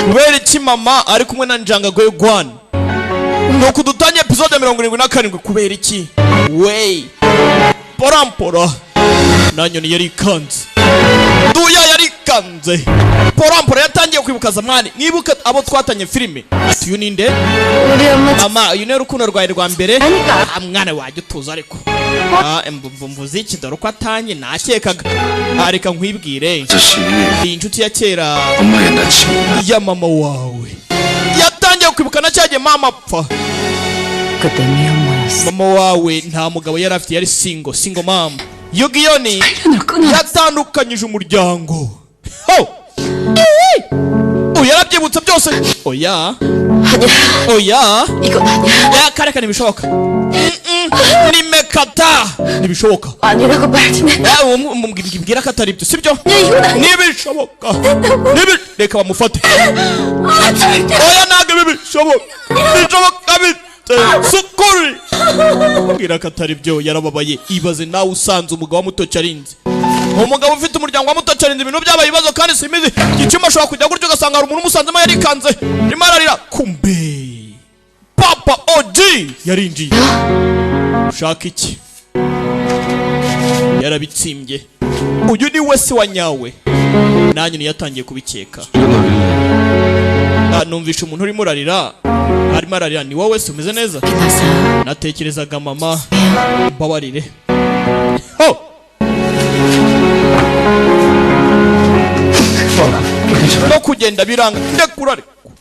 kubera iki mama ari kumwe na Njanga Gwegwan nuko dutanye episode 77 kubera iki wey porampora nanyoni yari kanze duya yari kanze porampora yatangiye kwibuka zamani mwibuka abo twatanye filime uyu ninde mama uyu ne rukundo rwaye rwa mbere mwana wajye utuza ariko mvuze iki dore ko atanye nakekaga areka nkwibwire iyi inshuti ya kera ya mama wawe yatangiye kwibuka na cyaje mama pfa mama wawe nta mugabo yari afite yari single mama Yugiyoni yatandukanyije umuryango yarabyibutsa byose oya kare ntibishoboka nimekata ntibishoboka mbwira ko atari byo sibyo ntibishoboka reka bamufate oya ntabwo bishoboka sukuri mbwira ko atari byo yarababaye ibaze nawe usanze umugabo wa muto cyarinze umugabo ufite umuryango wa muto cyarinze ibintu byabaye ibibazo kandi simizi gicuma ashobora kujya gutyo ugasanga hari umuntu umusanzemo yarikanze rimwe ararira kumbe papa OG yarinjiye ushaka iki yarabitsimbye uyu ni we si wa nyawe nanjye niyatangiye kubikeka numvisha umuntu urimo urarira arimo ararira ni wowe se umeze neza natekerezaga mama mbabarire no kugenda biranga ndekura ariko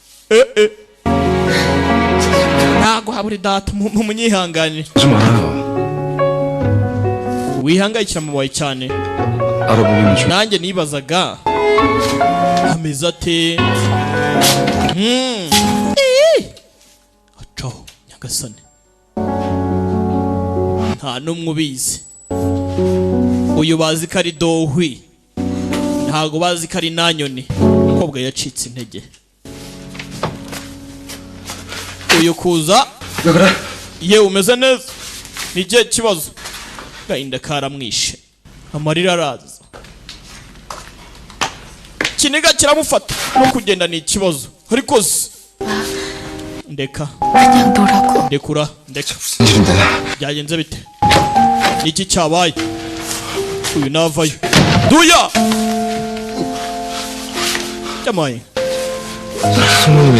ntago haburi data munyihanganire wihangayikira mu bayi cyane nanjye nibazaga ameze ate aco nyagasane nta numwe ubizi uyu bazi ko ari dohwi ntago bazi ko ari nanyoni umukobwa yacitse intege uyu kuza yewe umeze neza ni igihe kibazo gahinda karamwishe amarira araza kiniga kiramufata no kugenda ni ikibazo ariko ndeka ndekura ndeka byagenze bite iki cyabaye uyu navayo duya cyamaye 승모님이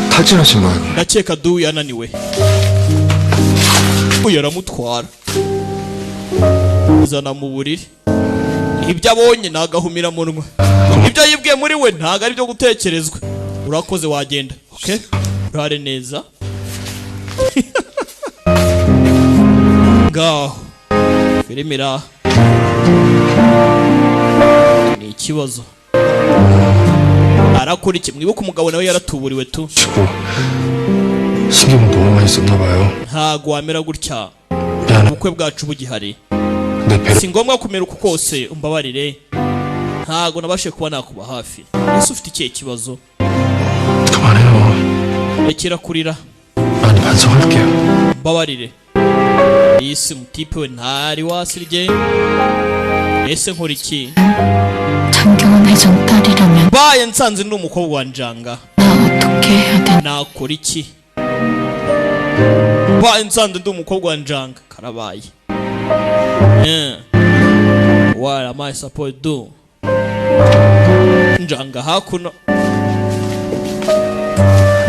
탈진하신 거 아니에요? nakeka duya ananiwe uyu aramutwara zana mu buriri ibyo abonye nagahumira munwa ibyo yibwiye muri we ntago ari byo gutekerezwa urakoze wagenda okay urare neza ngaho filimira ni ikibazo arakora iki mwibuka umugabo nawe yaratuburiwe tu 신경을 너무 많이 썼나 봐요. ntago wamera gutya ubukwe bwacu bugihari si ngombwa kumera uko kose umbabarire ntago nabashe kuba nakuba hafi ese ufite ikihe kibazo 그만해요. rekera kurira 많이 반성할게요. umbabarire iyi si mutipe we ntari wasirye ese nkora iki 장경은 회장 딸이라면 baye nsanze ndi umukobwa wa Njanga 나 어떻게 해야 되나 nakora iki baye nsanze ndi umukobwa wa Njanga karabaye what am I supposed to do Njanga hakuno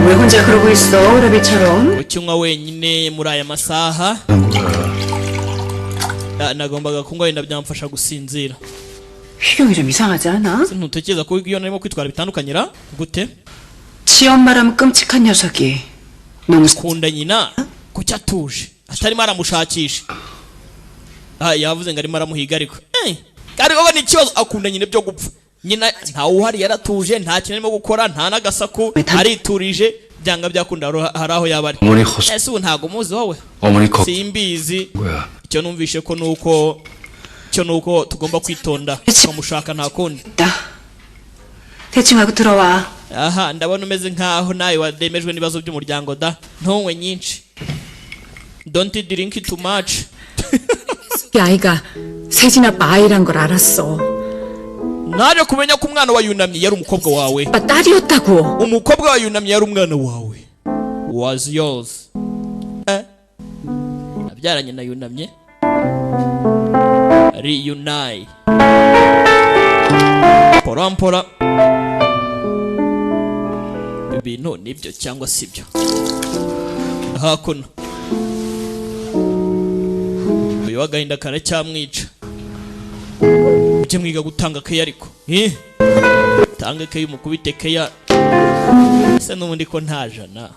왜 혼자 그러고 있어, 오라비처럼? ukinywa wenyine muri aya masaha nagombaga kunywa wenda byamfasha gusinzira 희경이 좀 이상하지 않아? ntutekereza ko iyo narimo kwitwara bitandukanyira gute 지엄마라면 끔찍한 녀석이 너무 kunda nyina kuki atuje atarimo aramushakisha yavuze ngo arimo aramuhiga ariko ariko ni ikibazo akunda nyine byo gupfa nyina nta uhari yaratuje nta kintu arimo gukora nta n'agasaku ariturije byanga byakunda hari aho yaba ari ese ubu ntago muzi wowe simbizi icyo numvishe ko nuko tugomba kwitonda tumushaka nta kundi 대충 하고 들어와. aha ndabona umeze nkaho nawe wademejwe n'ibibazo by'umuryango da ntunywe nyinshi don't drink too much 이 아이가 세진 아빠 아이란 걸 알았어. naje kumenya ko umwana wa Yunamye yari umukobwa wawe. 아, 딸이었다고. umukobwa wa Yunamye yari umwana wawe. Was yours. Nabyaranye na Yunamye. Reunite. Porampora. Ibintu nibyo cyangwa sibyo. Hakuno. Uyu wagahinda kare cyamwica. Ujye mwiga gutanga keya ariko. Tange keya umukubite keya. Se n'ubundi ko nta jana.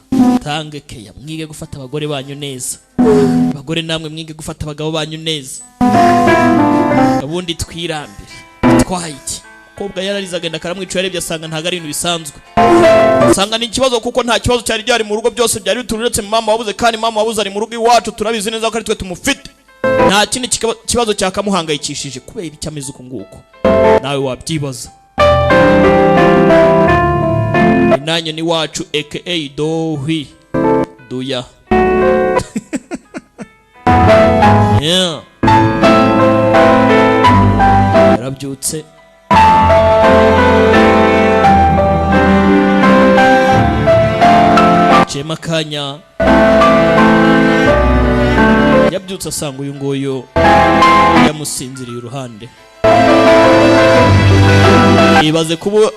Tange keya mwige gufata abagore banyu neza. Abagore namwe mwige gufata abagabo banyu neza. Ubundi twirambire. Twahiti. Kobwa yarariza agenda karamwica yarebye asanga ntago ari ibintu bisanzwe. Sanga ni ikibazo kuko nta kibazo cyari ryari mu rugo byose byari bitururetse mama wabuze kandi mama wabuze ari mu rugo iwacu turabizi neza ko ari twe tumufite. Nta kindi kibazo cyakamuhangayikishije kubera icyo ameze uko nguko. Nawe wabyibaza. Nanyo ni wacu aka Dohi. Duya. Yeah. Yarabyutse. Chema kanya. Yabyutse asanga uyu nguyu yamusinziriye uruhande. Ibaze kuba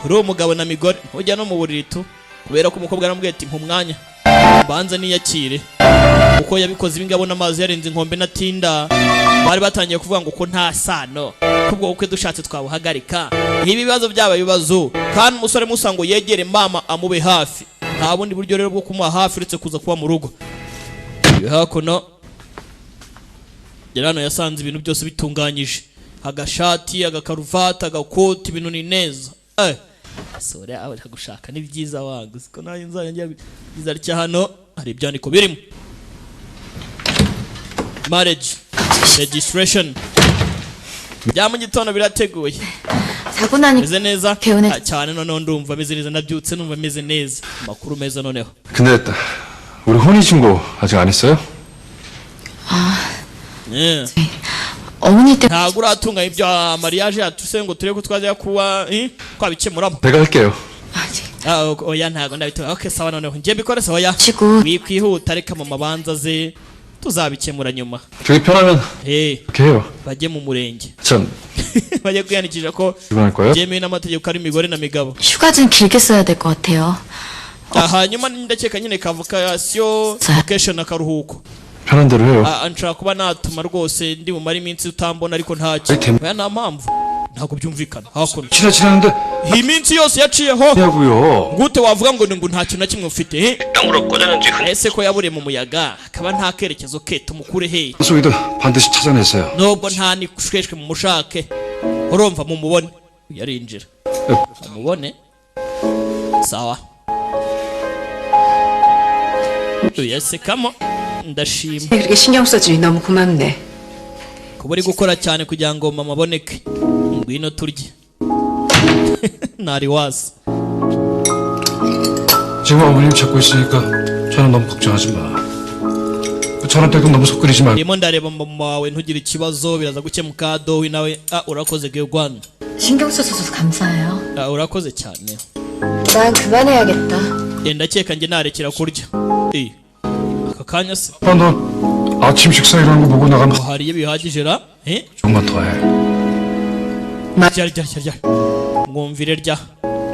uri umugabo na migore ujya no mu buriri tu kubera ko umukobwa aramubwiye ati mpumwanya banza niyakire uko yabikoze ibingabo n'amazi yarenze inkombe na tinda bari batangiye kuvuga ngo ko nta sano kubwo uko dushatse twabuhagarika ibi bibazo byaba bibazo kandi umusore musango yegere mama amube hafi nta bundi buryo rero bwo kumuha hafi uretse kuza kuba mu rugo. Hakuno Gerano yasanze ibintu byose bitunganyije agashati agakaruvata agakoti ibintu ni neza. Sore aho gushaka ni byiza wangu siko nayo nzajya byiza rya hano hari ibyandiko birimo marriage registration bya mu gitondo birateguye 자고 나니 meze neza 개운해. cyane none ndumva meze neza nabyutse numva meze neza makuru meza noneho. 근데 우리 혼인신고 아직 안 했어요? 예. 어머니 때 ntago uratunganya ibya mariage yatuse ngo turebe ko twajya kuba kwabikemuramo. 내가 할게요. 아직 oya ntago ndabitoya. Okay sawa noneho ngiye bikore sawa ya 치고 wikwihuta reka mu mabanza ze tuzabikemura nyuma. 저기 편하면 이렇게 해요. bajye mu murenge 전 bajye kwiyandikisha ko 입원할 거예요? byemewe n'amategeko ari imigore na migabo. 휴가 좀 길게 써야 될 것 같아요. hanyuma ndakeka nyine kavokasiyo vacation akaruhuko. 편한 대로 해요. nshaka kuba natuma rwose ndi bumare iminsi utambona ariko ntacyo oya nta mpamvu ntabwo byumvikana. hakuno 지나치는데 iyi minsi yose yaciyeho 하고요. gute wavuga ngo ngo nta kintu na kimwe ufite 땅으로 꽂아는지 ese ko yaburiye mu muyaga akaba nta kerekezo ke tumukure he 속에도 반드시 찾아냈어요. nubwo nta nishweshwe mu mushake urumva mu mubone yarinjira mubone sawa uyasekamo ndashima 그렇게 신경 써주니 너무 고맙네. kuba uri gukora cyane kugira ngo mama aboneke ngwino turye ntari wazi. 지금 어머님 찾고 있으니까 저는 너무 걱정하지 마. 저는 때도 너무 속끓이지 말고. ndimo ndareba mama wawe ntugire ikibazo biraza gukemuka Dowi nawe urakoze Geogwan. 신경 써줘서 감사해요. urakoze cyane. 난 그만해야겠다. ndakeka njye narekera kurya. aka kanya se 너 아침 식사 이런 거 보고 나가면 hariye bihagije ra 조금만 더 해. rya mwumvire rya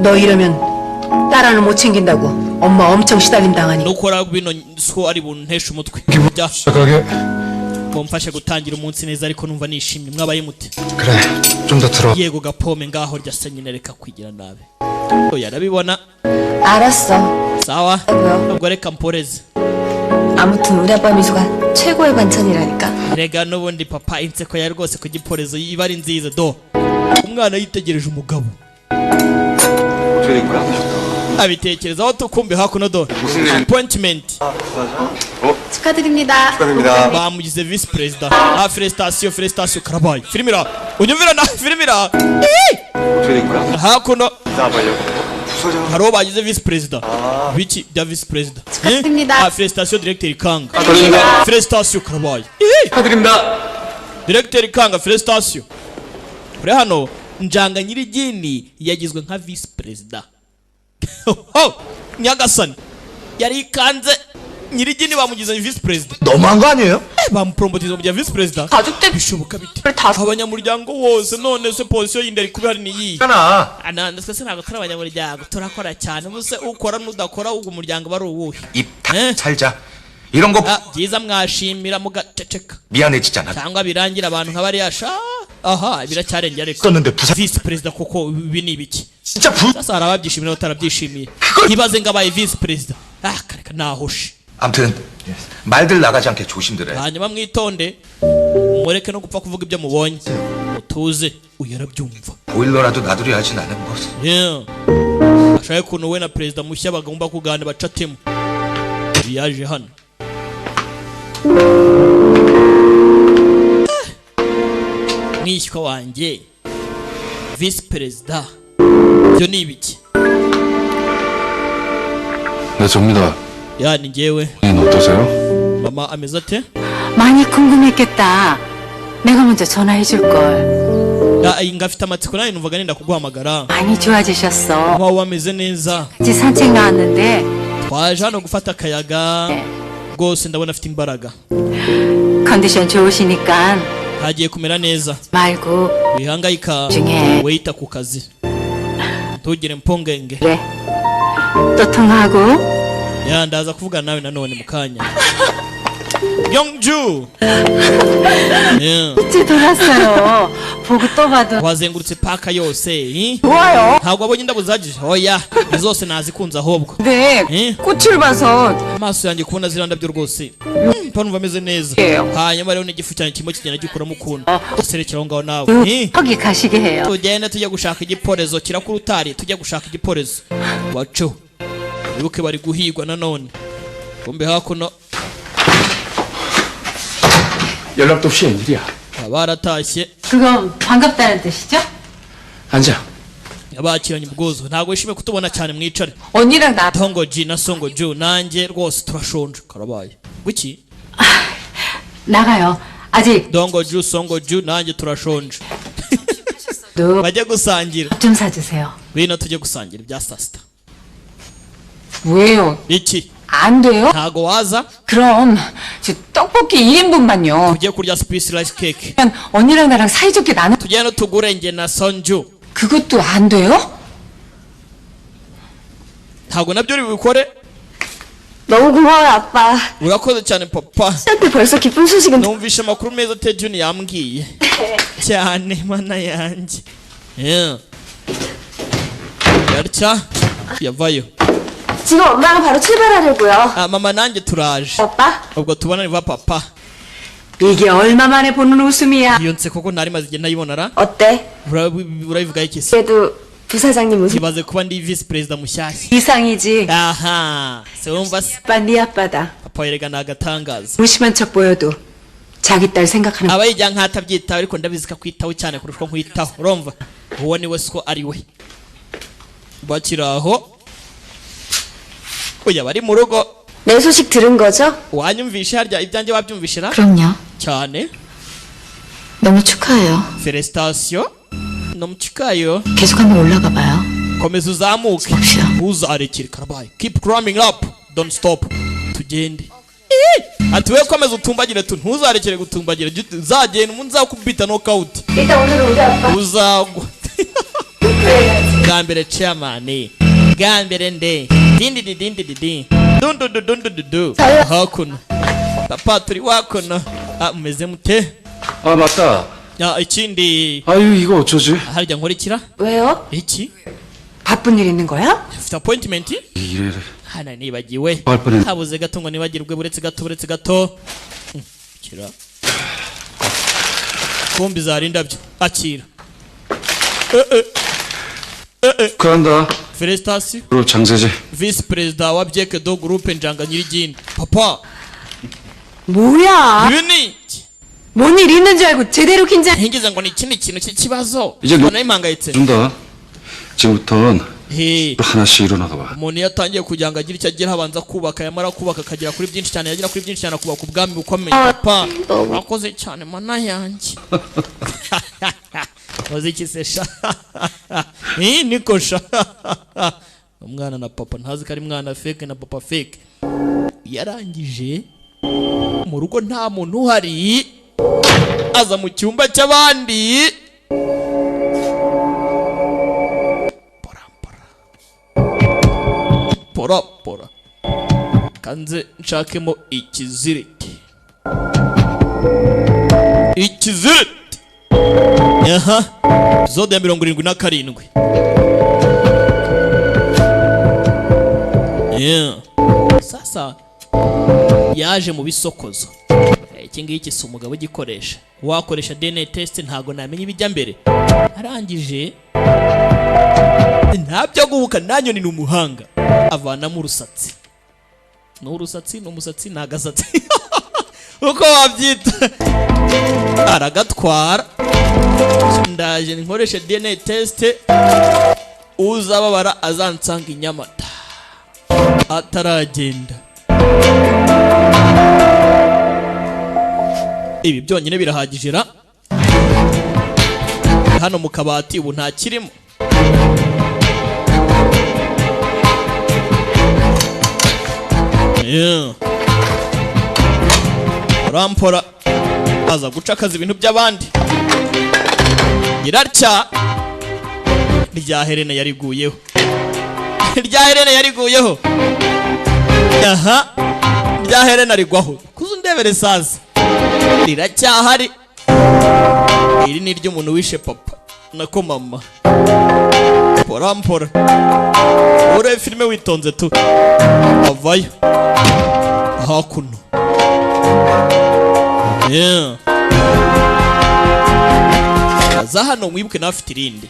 너 이러면 딸 하나 못 챙긴다고 엄마 엄청 시달림 당하니. nukora bino so ari buntesha umutwe rya 시작하게. mumfashe gutangira umunsi neza ariko numva nishimye mwabaye mute. 그래 좀 더 들어. yego gapome ngaho rya se nyine reka kwigira nabe yarabibona 알았어. sawa 아이고요. ubwo reka mporeze. 아무튼 우리 아빠 미소가 최고의 반찬이라니까. rega n'ubundi papa inseko ya rwose ku giporezo iba ari nziza do umwana yitegereje umugabo abitekerezaho tukumbi hakuno do appointment 축하드립니다. bamugize vice president felicitation karabaye filmira unyumvira na filmira hakuno haro bagize vice president biki bya vice president 축하드립니다. felicitation directeur Kanga felicitation karabaye 축하드립니다. directeur Kanga felicitation kuri hano Njanga Nyirigini yagizwe nka vice president. Nyagasani yari ikanze Nyirigini bamugize vice president. 너무한 거 아니에요? bamupromotiza mu vice president. 가족들 bishoboka bite? abanyamuryango wose none se position y'inderi kuba hari niyi. 하나. Ananditse se ntabwo turi abanyamuryango turakora cyane ubuse ukora n'udakora ubwo umuryango bari uwuhe. 입 살자. 이런 거 byiza mwashimira mugaceceka. 미안해지잖아. cyangwa birangira abantu nka bariya sha. aha biracyarengera ariko. 썼는데 부산 vice president koko ibi ni ibiki? 진짜 부. sasa hari ababyishimira batarabyishimiye. ibaze ngo abaye vice president. kareka nahoshe. 아무튼 말들 나가지 않게 조심들해. hanyuma mwitonde mureke no gupfa kuvuga ibyo mubonye utuze uyarabyumva. 보일러라도 놔두려 하지 나는 뭐. ashaka ukuntu we na perezida mushya bagomba kuganira bacatemo. yaje hano mwishywa wanjye vice perezida byo ni ibiki? 네, 접니다. ni njyewe. 는 어떠세요? mama ameze ate? 많이 궁금했겠다. 내가 먼저 전화해 줄 걸. ngafite amatsiko nawe numvaga nenda kuguhamagara. 많이 좋아지셨어. mama wameze neza. 같이 산책 나왔는데 twaje hano gufata akayaga rwose ndabona afite imbaraga. 컨디션 좋으시니까 hagiye kumera neza. 말고 wihangayika 중에 wita ku kazi ntugire mpongenge. 그래. 또 통화하고. ndaza kuvugana nawe nanone mu kanya. 영주 이제 돌았어요. 보고 또 봐도 wazengurutse paka yose. 좋아요. ntabwo wabonye indabo zagije? oya zose nazikunze ahubwo. 네. 꽃을 봐서 amaso yanjye kubona ziriya ndabyo rwose numva ameze neza. hanyuma rero n'igifu cyanjye kirimo kigenda gikuramo ukuntu serekera aho ngaho nawe. 거기 가시게 해요. tugende tujya gushaka igiporezo kirakura utari tujya gushaka igiporezo wacu wibuke bari guhigwa nanone. kumbe hakuno 연락도 없이 웬일이야? baratashye. 그건 반갑다는 뜻이죠? 앉아. bakiranye ubwuzu. ntabwo wishimiye kutubona cyane mwicare. 언니랑 나 tongoji na songoju nanjye rwose turashonje karabaye. guki 나가요. 아직 dongoju songoju nanjye turashonje. 너 bajye gusangira. 좀 사주세요. ngwino tujye gusangira ibya saa sita. 왜요? iki 안 돼요? ntago waza? 그럼 저 떡볶이 1인분만요. tujye kurya spice rice cake. 언니랑 나랑 사이좋게 나눠. tugende tugure njye na sonju. 그것도 안 돼요? ntago nabyo uri bubikore? 너무 고마워요 아빠. urakoze cyane papa. 씨한테 벌써 기쁜 소식은 numvishe amakuru meza Tejuni yambwiye cyane mana yanjye. yarya yavayo. 지금 엄마랑 바로 출발하려고요. mama nanjye turaje. 아빠 ubwo tubona niba papa. 이게 얼마 만에 보는 웃음이야. iyo nseko ko ntari maze igihe nayibonara. 어때? urabivuga iki se? 그래도 부사장님 웃음 ibaze kuba ndi vice perezida mushyashya. 이상이지. aha se wumva se 아빠 네 아빠다. papa yerega ni agatangaza. 무심한 척 보여도 자기 딸 생각하는 aba yijya nk'atabyitaho ariko ndabizi ko akwitaho cyane kurusha uko nkwitaho. urumva uwo ni we siko ari we. bakiri aho oya bari mu rugo. 내 소식 들은 거죠? wanyumvishe harya ibyanjye wabyumvishira? 그럼요. cyane. 너무 축하해요. felicitation nomuchikayo. 계속 한번 올라가 봐요. komeza uzamuke uzarekere karabaye. keep climbing up don't stop. tugende. ati we komeza utumbagire tu ntuzarekere gutumbagira uzagenda umuntu uzakubita knockout. 일단 오늘은 우리 아빠 uzagwa. gambere chairman gambere nde dindi dindi dindi dundu hakuno papa turi wakuno. mumeze mute? 아, 맞다. ikindi 아유, 이거 어쩌지? harya nkurikira 왜요? iki 바쁜 일 있는 거야? ufite appointment? 이래래. hana nibagiwe 할 뻔했네. habuze gato ngo nibagirwe buretse gato. kira kumbi zari indabyo akira. 축하한다. felicitation 그리고 장세재. vice perezida wa byeke do groupe njanga nyirigini. papa 뭐야? ibi ni iki? 뭔 일 있는 줄 알고 제대로 긴장. ntigeze ngo ni ikindi kintu cy'ikibazo. 이제 mbona impangayitse. 준다. 지금부턴 He 하나씩 일어나가 봐. umuntu yatangiye kugira ngo agire icyo agira habanza kubaka yamara kubaka akagera kuri byinshi cyane yagera kuri byinshi cyane akubaka ubwami bukomeye. papa wakoze cyane mana yanjye. waziki se sha niko sha umwana na papa ntazi ko ari mwana fake na papa fake. Yarangije mu rugo nta muntu uhari, aza mu cyumba cy'abandi pora kanze nshakemo ikiziriti. Aha, episode ya 77. Sasa yaje mu bisokozo. Iki ngiki si umugabo ugikoresha, wakoresha DNA test ntago namenye ibijya mbere. Arangije ntabyo guhuka, nanyo ni umuhanga, avanamo urusatsi. N'urusatsi n'umusatsi nagasatsi uko wabyita, aragatwara. Ndaje nkoresha DNA test, uzababara azansanga inyamata ataragenda. Ibi byonyine birahagije ra. Hano mu kabati ubu nta kirimo. Rampora aza guca akazi ibintu by'abandi. Nyirarya rya Helena yariguyeho. Aha, rya Helena rigwaho. Kuzundebere saza riracyahari. Iri ni ry'umuntu wishe papa nako mama. Rampora ure filime witonze tu, avayo hakuno. Aza hano mwibuke nawe afite irindi.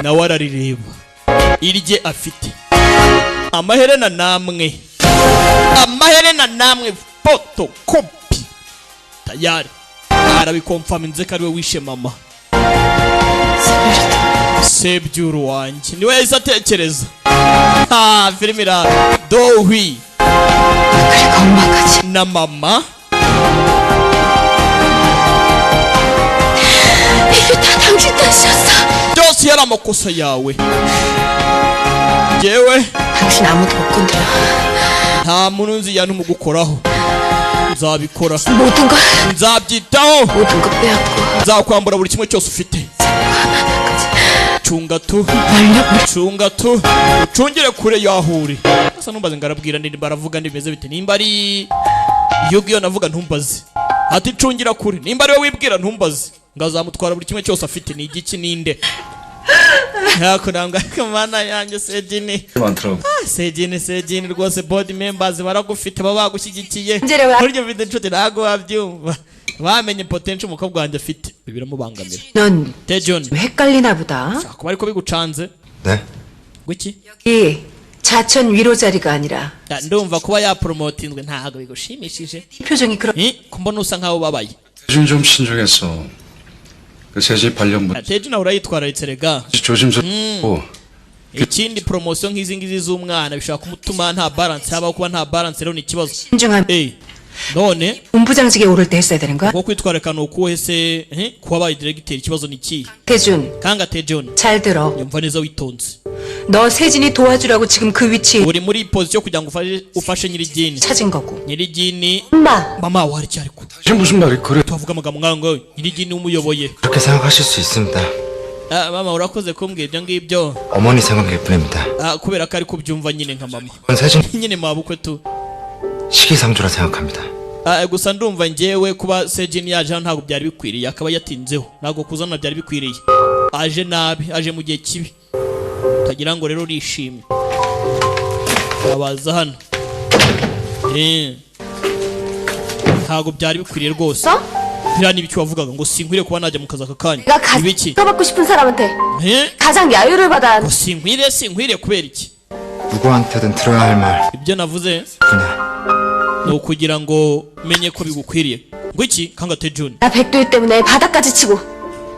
Nawe ararireba irye afite. Amaherena namwe photocopy tayari. Arabikomfama inzeka ariwe wishe mama. Sebyuru wanjye niwe yahise atekereza. Filime ira dohwi na mama. byose yari amakosa yawe. Jewe 당신 아무도 못 건드려. nta muntu nzi yantu mu gukoraho. Nzabikora, 모든 걸 nzabyitaho, 모든 걸 빼앗고 nzakwambura buri kimwe cyose ufite. Chunga tu ucungire kure yahuri. Asa numbaze ngarabwira ndi baravuga ndimeze bite. Nimba ari Yu-Gi-Oh navuga ntumbaze, ati cungira kure. Nimba ari we wibwira ntumbaze, ngazamutwara buri kimwe cyose afite. Ni igiki ninde yako nanga kamana yanjye Sejini. Sejini rwose board members baragufite baba bagushyigikiye. Buryo video nshuti ntago wabyumva, bamenye potential umukobwa wanjye afite. Biramubangamira. 넌 Tejon 헷갈리나 보다. kuba ariko bigucanze. 네? Gwiki? 여기 자천 위로 자리가 아니라 ndumva kuba ya promotingwe ntago bigushimishije. 표정이 그런. kumbona usa nkaho babaye. 요즘 좀 신중했어. 그 새집 발령부터 Tejo nawe urayitwararitse rega. 조심스럽고 Ikindi promotion nk'izi ngizi z'umwana bishaka kumutuma nta balance, habaho kuba nta balance rero ni ikibazo. 신중한 none 본부장직에 오를 때 했어야 되는 거야? uko kwitwareka nuko ese kuba baye director ikibazo ni iki? 태준, Kanga Tejon 잘 들어. yumva neza witonze. 너 세진이 도와주라고 지금 그 위치에 uri muri position kugira ngo ufashe nyirigini. 찾은 거고. nyirigini 엄마 mama wari cyariko 지금 무슨 말이 그래? tuvuga amagambo ngango nyirigini umuyoboye. 그렇게 생각하실 수 있습니다. mama urakoze kumbwira ibyo ngibyo. 어머니 생각일 뿐입니다. kubera ko ari kubyumva nyine nka mama. 그건 세진 nyine mabukwe tu. 시기상조라 생각합니다. gusa ndumva njyewe kuba Sejin yaje ntabwo byari bikwiriye, akaba yatinzeho. Ntabwo kuzana byari bikwiriye. Aje nabi, aje mu gihe kibi. Tagira ngo rero rishimye. Abaza hano. Ntabwo byari bikwiriye rwose. Biriya ni ibiki wavugaga ngo sinkwiriye kuba najya mu kazi aka kanya. 내가 ibiki? 가장 받고 싶은 사람한테 가장 야유를 받아야 ngo sinkwiriye kubera iki? 누구한테든 들어야 할 말. ibyo navuze 그냥 ni ukugira ngo menye ko bigukwiriye. ngo iki? Kanga Tejon 나 백도희 때문에 바닥까지 치고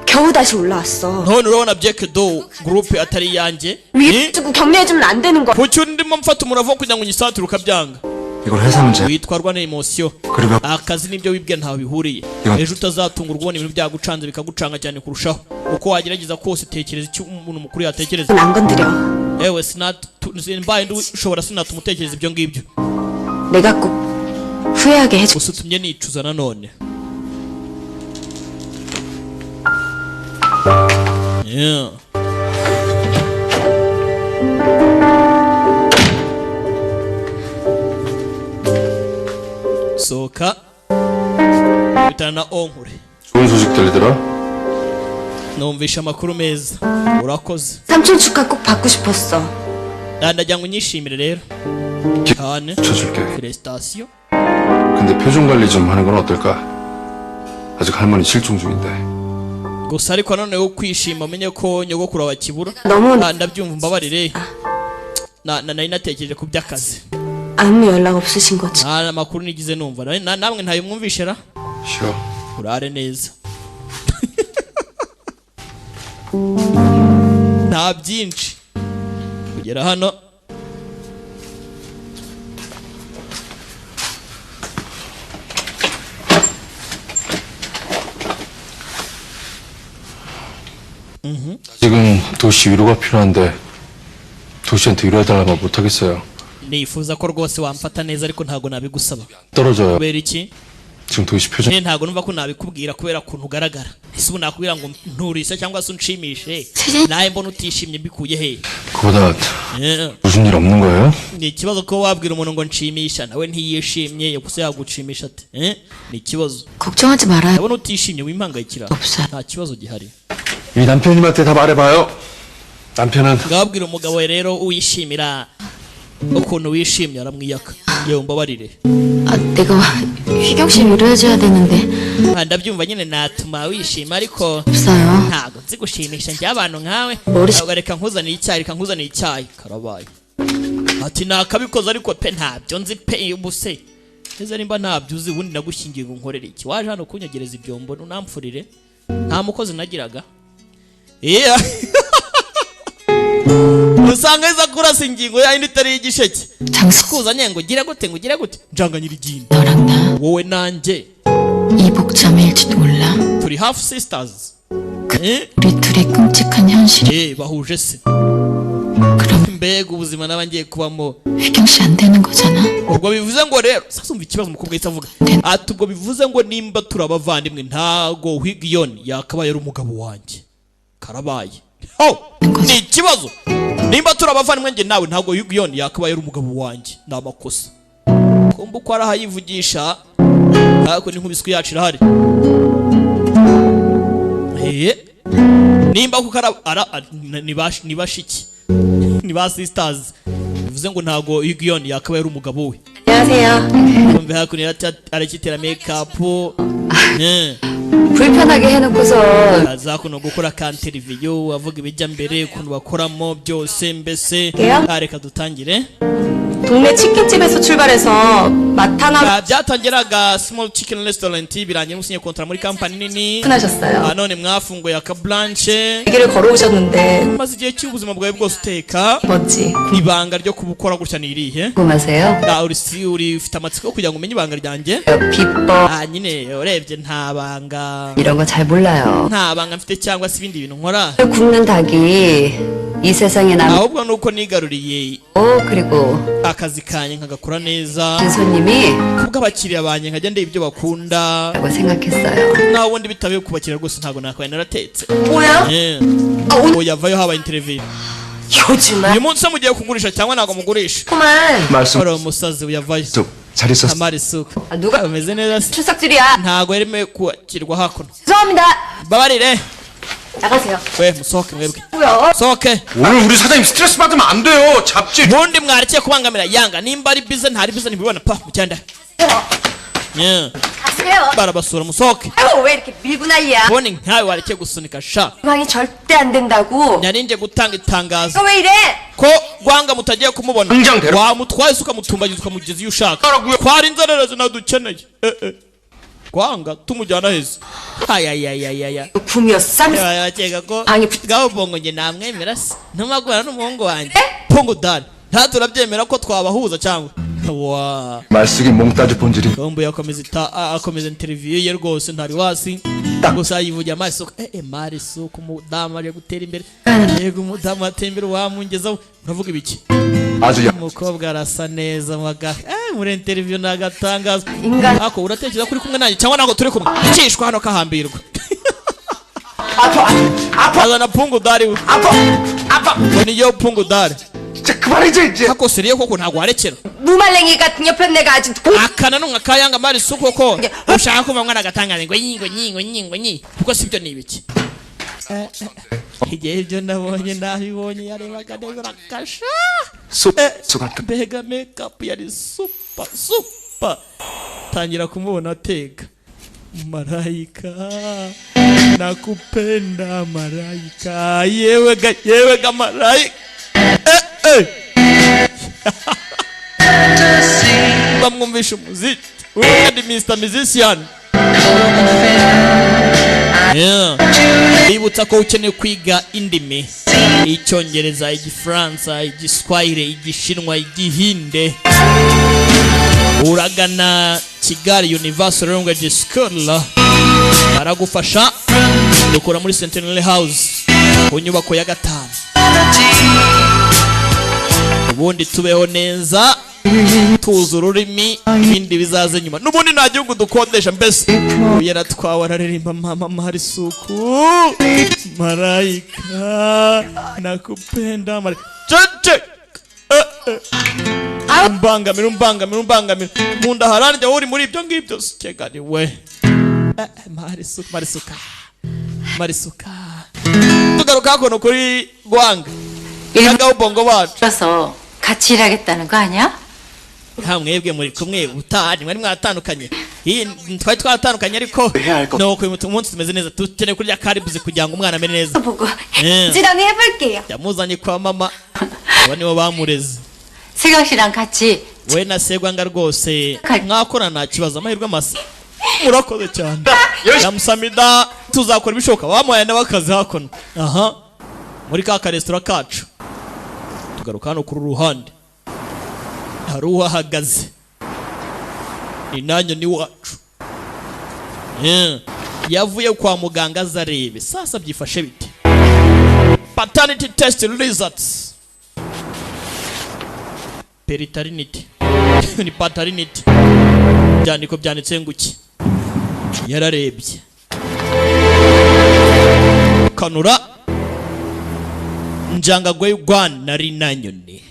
겨우 다시 올라왔어. none urabona Jackdo group atari yanjye. 위에 주고 격려해주면 안 되는 거야. Kuki ndimo mfata umuravo kugira ngo nyisatire ukabyanga? 이걸 회사 문제. witwarwa na emotion 그리고 akazi nibyo wibwe ntaho bihuriye Iba- ejo utazatungurwa ubona ibintu byagucanze bikagucanga cyane kurushaho uko wagerageza kose tekereza icyo umuntu mukuru yatekereza 안 건드려. ewe mbaye ushobora sinatuma utekereza ibyo ngibyo 내가 꼭 후회하게 해줘. gusa utumye nicuza nanone yeah. sohoka bitana na onkure 좋은 소식 들리더라. numvisha amakuru meza urakoze 삼촌 축하 꼭 받고 싶었어. ndagira ngo unyishimire rero cyane 쳐줄게. felicitation 근데 표정 관리 좀 하는 건 어떨까? 아직 할머니 실종 중인데. gusa ariko nanone wo kwishima umenye ko nyogokuru wakibura 너무 ndabyumva mbabarire nari natekereje ku by'akazi 아무 연락 없으신 거지. nta makuru nigize numva namwe ntayo mwumvishe ra 쉬어. urare neza nta byinshi kugera hano 지금 도시 위로가 필요한데 도시한테 위로해달라면 못하겠어요. nifuza ko rwose wamfata neza ariko ntago nabigusaba 떨어져요. kubera iki 지금 도시 표정. ntago numva ko nabikubwira kubera ukuntu ugaragara ese ubu nakubwira ngo nturise cyangwa se unshimishe nawe mbona utishimye mbikuye he 그보다 Yeah. 무슨 일 없는 거예요? ni ikibazo ko wabwira umuntu ngo nshimisha nawe ntiyishimye gusa yagushimisha ate ni ikibazo 걱정하지 말아요. ndabona utishimye wimpangayikira 없어요. nta kibazo gihari 이 남편님한테 다 말해봐요. 남편은 ngabwira umugabo we rero uyishimira ukuntu wishimye aramwiyaka yewe mbabarire 아, 내가 휘경 씨 위로해줘야 되는데 ndabyumva nyine natuma wishima ariko 없어요. ntago nzi gushimisha njye abantu nkawe Muri- ahubwo reka nkuzanire icyayi karabaye ati nakabikoze ariko pe ntabyo nzi pe ubuse neza nimba ntabyo uzi ubundi nagushyingiye ngo nkorere iki waje hano kunyegereza ibyombo nunamfurire nta mukozi nagiraga iya usanga iza kurasa ingingo yayindi itari y'igisheke 장수 kuzanye ngo gira gute njanga nyirigini 너랑 나 wowe nanjye 이복자매일지도 몰라. turi half sisters 우리 둘의 끔찍한 현실이 bahuje se 그럼 mbega ubuzima n'abangiye kubamo 휘경 씨 안 되는 거잖아. ubwo bivuze ngo rero sasa umva ikibazo umukobwa yahise avuga ati ubwo bivuze ngo nimba turi abavandimwe ntago Higiyoni yakabaye ari umugabo wanjye karabaye ni ikibazo nimba turi abavandimwe njye nawe ntago Higiyoni yakabaye ari umugabo wanjye ni amakosa kumva uko arahayivugisha ariko n'inkubiswi yacu irahari nimba kuko ni bashiki ni ba sisters bivuze ngo ntago Higiyoni yakabaye ari umugabo we 안녕하세요. kumva hakuno arakitera make-up 불편하게 해놓고서 azakuno gukora ka interview avuga ibijya mbere ukuntu bakoramo byose mbese reka dutangire 동네 치킨집에서 출발해서 마타나 byatangiraga small chicken restaurant birangira musinye kontra muri company nini 하셨어요. none mwafunguye aka branche 얘기를 걸어오셨는데 maze igihe cy'ubuzima bwawe bwose uteka 뭐지? ibanga ryo kubukora gutya ni irihe 궁금하세요? uri ufite amatsiko kugira ngo umenye ibanga ryanjye 비법 nyine urebye nta banga 이런 거 잘 몰라요. nta banga mfite cyangwa se ibindi bintu nkora 굽는 닭이 이 세상에 ahubwo nuko nigaruriye 그리고 akazi kanjye nkagakora neza 손님이 kubw'abakiriya banjye nkajya ndeba ibyo bakunda 라고 생각했어요. naho ubundi bitabaye kubakiriya rwose ntabwo nakabaye naratetse 뭐야? ngo yavayo habaye interview 요즘은 uyu munsi mugiye kugurisha cyangwa ntabwo mugurisha 그만 말씀 wari umusazi uyavayo 잘 있었어. amara isuku 누가 ameze neza se 출석질이야. ntabwo yemewe kwakirwa hakuno 죄송합니다. babarire 나가세요. we musohoke mwebwe 뭐야? sohoke 오늘 우리 사장님 스트레스 받으면 안 돼요. 잡지. ubundi mwarekeye kubangamira yanga nimba ari bize ntari bize ntibibona pa mugenda 가세요. barabasura musohoke 아이고 왜 이렇게 밀고 난리야? ubundi nkawe warekeye gusunika sha 방이 절대 안 된다고. nyarinje gutanga itangazo 너 왜 이래? ko gwanga mutagiye kumubona 당장 데려. wamutwaye isuka mutumbagiza ukamugeza iyo ushaka Karaguye. twara inzererezi nadukeneye gwanga tumujyana heza ayayayayaya kumiyosam yakeka ko Anyi- gaho bongo nge namwemera se ntumagurana n'umuhungu wanjye pongo dani nta turabyemera ko twabahuza cyangwa wa 말숙이 몽따주 본질이 Kombo akomeza interview ye rwose ntari wasi gusa yivugira amasuka mari suku umudamu ari gutera imbere yego umudamu atembera wamungezaho uravuga ibiki 아주 umukobwa arasa neza maga muri interview nagatangaza 인간 ako uratekereza kuri kumwe nanjye cyangwa ntabwo turi kumwe cishwa hano kahambirwa azana pungu dari niyo pungu dari 그만이지 이제 ako seriye koko ntabwo warekera 무말랭이 같은 옆에 내가 아주 akana nunga kayanga mari suko ko ushaka kuva mwana gatangaza ngo nyingo kuko sibyo ni ibiki igihe ibyo nabonye nabibonye yarebaga neza rakasha 수가 mbega makeup yari super tangira kumubona ateka marayika nakupenda marayika yewe ga marayika bamwumvisha umuziki uyu ni Mr. Musician bibutsa ko ukeneye kwiga indimi icyongereza igifaransa igiswahili igishinwa igihinde uragana Kigali Universal Language School baragufasha dukora muri Centenary House ku nyubako ya 5 ubundi tubeho neza tuzi ururimi ibindi bizaze nyuma n'ubundi nta gihugu dukodesha mbese yaratwawe araririmba mama mari suku marayika nakupenda mari cece umbangamira munda haranja uri muri ibyo ngibyo sikegani we marisuka tugaruka kono kuri Gwanga Yanga ubongo bacu 그래서 같이 일하겠다는 거 아니야? mwebwe muri kumwe utari mwari mwatandukanye twari twatandukanye ariko no ku munsi tumeze neza tukeneye kurya karibuze kugira ngo umwana amere neza 보고 지렁이 해볼게요. yamuzanye kwa mama aba nibo bamureze 세경 씨랑 같이 we na Segwanga rwose mwakora nta kibazo amahirwe masa murakoze cyane yamusamida tuzakora ibishoboka bamuhaye n'abakazi hakono aha muri ka restaurant kacu tugaruka hano kuri ruhande hari uhahagaze ni nanyo ni wacu yavuye kwa muganga azarebe sasa byifashe bite paternity test results paternity ni paternity byandiko byanditse nguki yararebye kanura njangagwe Gwan nari nanyoni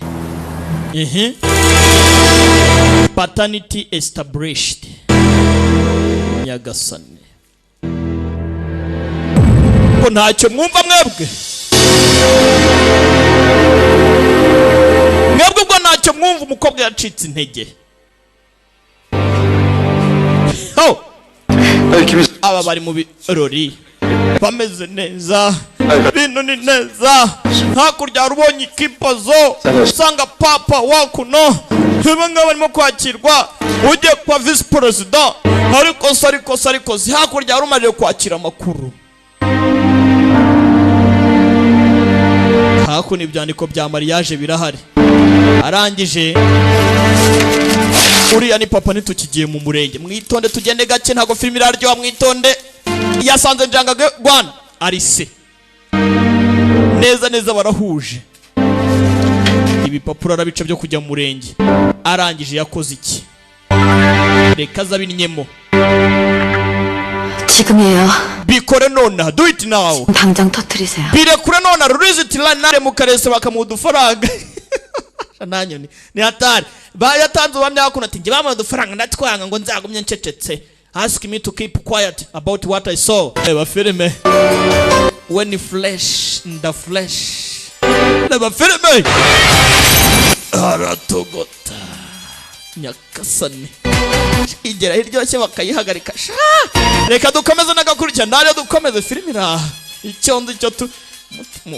paternity established Nyagasani ko ntacyo mwumva mwebwe ubwo ntacyo mwumva umukobwa yacitse intege aba bari mu birori bameze neza bintu ni neza hakurya harubonye ikipazo usanga papa wakuno ngaba barimo kwakirwa ujye kwa vice president ariko hakurya harumaje kwakira amakuru hakuno ibyandiko bya mariage birahari arangije uriya ni papa ntitukigiye mu murenge mwitonde tugende gake ntago film iraryoha mwitonde yasanze njangagwe Gwan ari se neza barahuje ibipapuro arabica byo kujya mu murenge arangije yakoze iki reka zabinyemo 지금이에요. bikore nona do it now 당장 터뜨리세요. birekure nona release it line mu karese bakamudufaranga nanyo ni hatari bayatanze bamyakuna ati nge bamadufaranga ndatwanga ngo nzagumye ncecetse ask me to keep quiet about what I saw eba filme when flesh in the flesh eba filme aratogota Nyagasani igera hiryoshye bakayihagarika reka dukomeze n'agakurikira ndare dukomeze filme ira icyo ndi cyo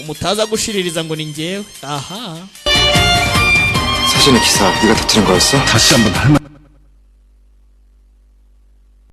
mutaza gushiririza ngo ni ngewe aha 사진의 기사 네가 터뜨린 거였어? 다시 한번 할 말.